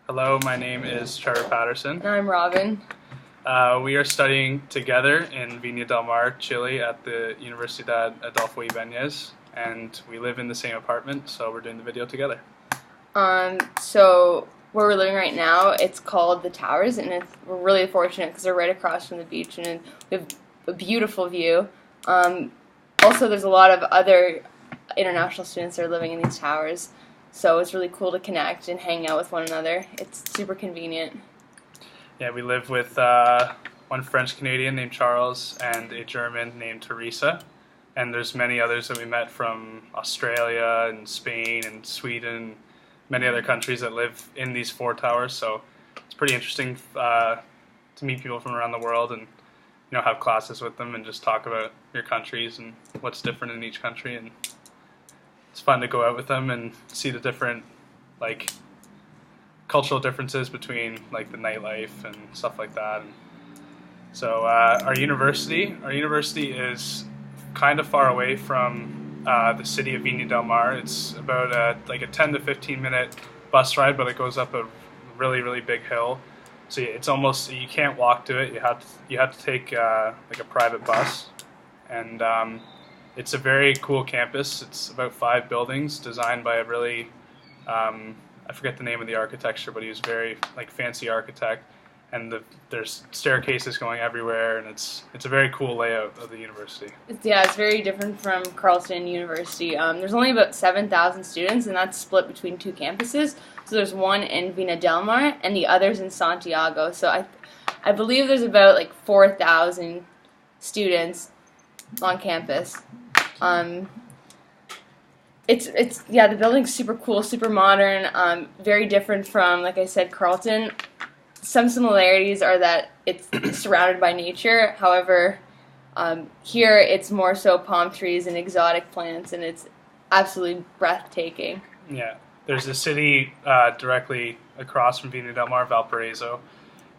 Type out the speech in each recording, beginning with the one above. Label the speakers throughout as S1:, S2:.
S1: Hello, my name is Trevor Patterson.
S2: And I'm Robyn.
S1: We are studying together in Viña del Mar, Chile at the Universidad Adolfo Ibáñez, and we live in the same apartment, so we're doing the video together.
S2: So where we're living right now, it's called The Towers, and we're really fortunate because we're right across from the beach, and we have a beautiful view. Also, there's a lot of other international students that are living in these towers, so it's really cool to connect and hang out with one another. It's super convenient.
S1: Yeah, we live with one French Canadian named Charles and a German named Teresa, and there's many others that we met from Australia and Spain and Sweden, many other countries that live in these four towers. So it's pretty interesting to meet people from around the world and have classes with them and just talk about your countries and what's different in each country. And it's fun to go out with them and see the different cultural differences between the nightlife and stuff like that. And so our university is kind of far away from the city of Viña del Mar. It's about a 10 to 15 minute bus ride, but it goes up a really big hill. So it's almost, you can't walk to it. You have to take a private bus, and it's a very cool campus. It's about 5 buildings designed by a really I forget the name of the architecture, but he was very fancy architect, and there's staircases going everywhere, and it's a very cool layout of the university.
S2: It's very different from Carleton University. There's only about 7,000 students, and that's split between 2 campuses. So there's one in Viña del Mar, and the other's in Santiago. So I believe there's about 4,000 students on campus. The building's super cool, super modern, very different from, like I said, Carleton. Some similarities are that it's surrounded by nature. However, here it's more so palm trees and exotic plants, and it's absolutely breathtaking.
S1: Yeah, there's a city directly across from Viña del Mar, Valparaiso.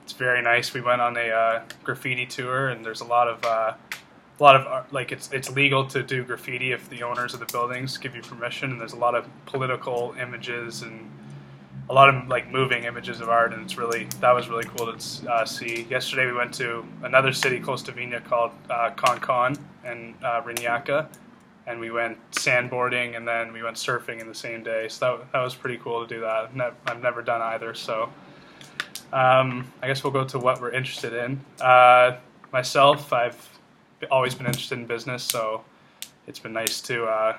S1: It's very nice. We went on a graffiti tour, and there's a lot of it's legal to do graffiti if the owners of the buildings give you permission, and there's a lot of political images and a lot of moving images of art, and that was really cool to see. Yesterday we went to another city close to Viña called Concon and Reñaca, and we went sandboarding, and then we went surfing in the same day. So that was pretty cool to do that. I've never done either, so I guess we'll go to what we're interested in. Myself, I've always been interested in business, so it's been nice to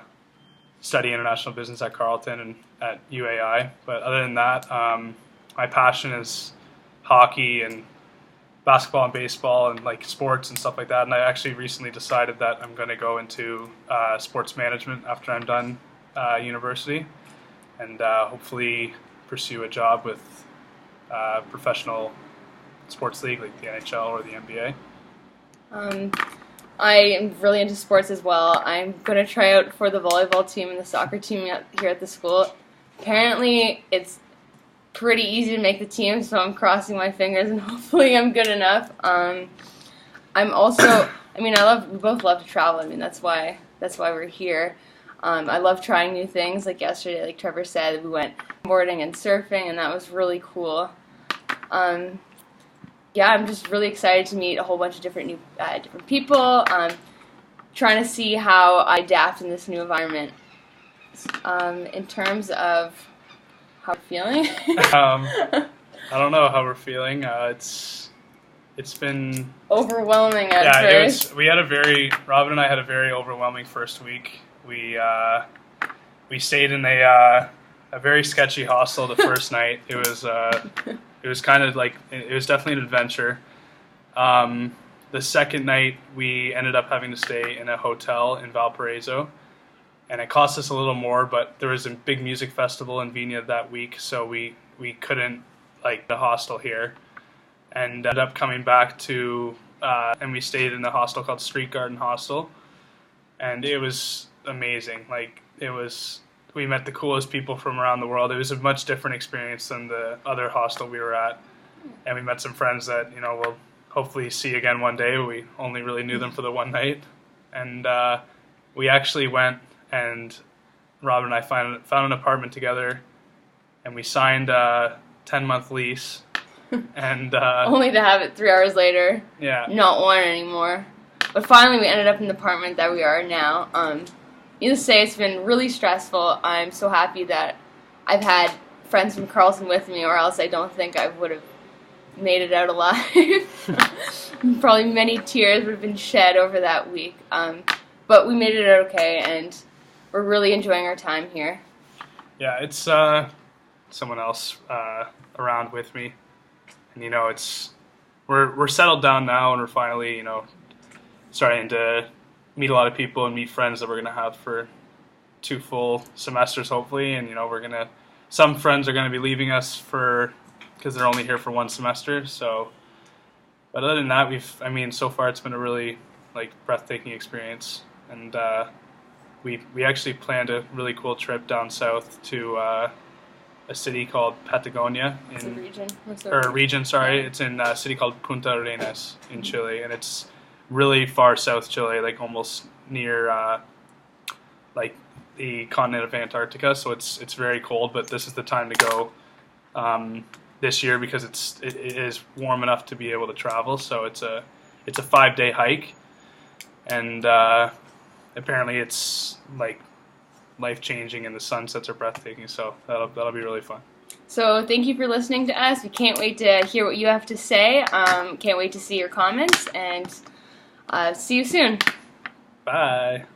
S1: study international business at Carleton and at UAI. But other than that, my passion is hockey and basketball and baseball and sports and stuff like that. And I actually recently decided that I'm going to go into sports management after I'm done university, and hopefully pursue a job with professional sports league like the NHL or the NBA.
S2: I am really into sports as well. I'm going to try out for the volleyball team and the soccer team here at the school. Apparently, it's pretty easy to make the team, so I'm crossing my fingers and hopefully I'm good enough. I'm also, we both love to travel. That's why we're here. I love trying new things. Like yesterday, like Trevor said, we went boarding and surfing, and that was really cool. I'm just really excited to meet a whole bunch of different people. Trying to see how I adapt in this new environment. In terms of how we're feeling,
S1: I don't know how we're feeling. It's been
S2: overwhelming at first.
S1: Robyn and I had a very overwhelming first week. We stayed in a very sketchy hostel the first night. It was kind of it was definitely an adventure. The second night, we ended up having to stay in a hotel in Valparaiso, and it cost us a little more, but there was a big music festival in Viña that week, so we couldn't the hostel here, and ended up coming back to, and we stayed in a hostel called Street Garden Hostel, and it was amazing. We met the coolest people from around the world. It was a much different experience than the other hostel we were at. And we met some friends that, we'll hopefully see again one day. We only really knew them for the one night. And we actually went, and Robyn and I found an apartment together, and we signed 10-month lease, and
S2: Only to have it 3 hours later.
S1: Yeah.
S2: Not want it anymore. But finally, we ended up in the apartment that we are now. Needless to say, it's been really stressful. I'm so happy that I've had friends from Carlson with me, or else I don't think I would have made it out alive. Probably many tears would have been shed over that week. But we made it out okay, and we're really enjoying our time here.
S1: Yeah, it's someone else around with me, and we're settled down now, and we're finally starting to meet a lot of people and meet friends that we're gonna have for 2 full semesters, hopefully. And some friends are gonna be leaving us because they're only here for 1 semester. So, but other than that, so far it's been a really breathtaking experience, and we actually planned a really cool trip down south to a city called Patagonia
S2: It's a region.
S1: Sorry, it's in a city called Punta Arenas in Chile, and it's really far south Chile, almost near the continent of Antarctica. So it's very cold, but this is the time to go this year because it is warm enough to be able to travel. So it's a 5-day hike, and apparently it's life-changing, and the sunsets are breathtaking. So that'll be really fun.
S2: So thank you for listening to us. We can't wait to hear what you have to say. Can't wait to see your comments, and see you soon.
S1: Bye.